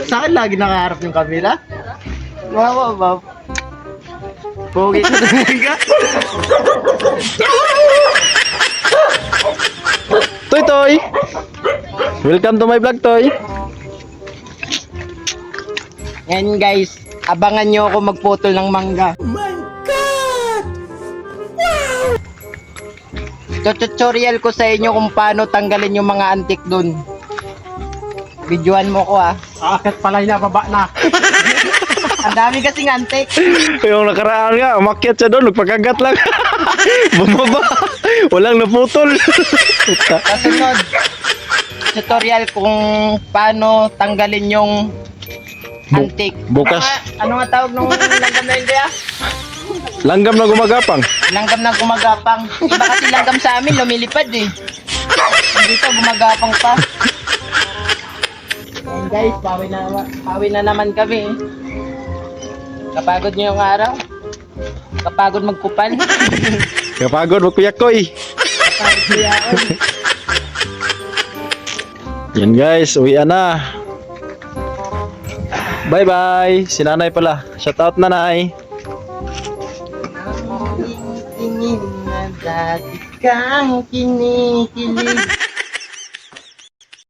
Saan lagi nakaharap yung kamera? Wow, wow. Pogi ka talaga. Toy Toy! Welcome to my vlog, Toy! Ngayon guys, abangan nyo ako magputol ng mangga. Oh my God! Wow! Tutorial ko sa inyo kung paano tanggalin yung mga antik dun. Videoan mo ko ah. Akit pala na, baba na. Ang dami kasing antik. Yung nakaraan nga, umakyat siya doon, nagpakagat lang. Bumaba, walang naputol. Kasunod, tutorial kung paano tanggalin yung antik. bukas. Ano nga tawag nung langgam na yun kaya? Langgam na gumagapang. Langgam na gumagapang. Iba kasi langgam sa amin, lumilipad eh. Dito, gumagapang pa. Ayan guys, pawi na naman kami eh. Kapagod nyo yung araw? Kapagod magkupal? Kapagod, magkuyakoy. Kapagod yaon? Yan guys, uwian na. Bye bye. Si nanay pala. Shout out nanay. Tingin na dati kang kinikilig.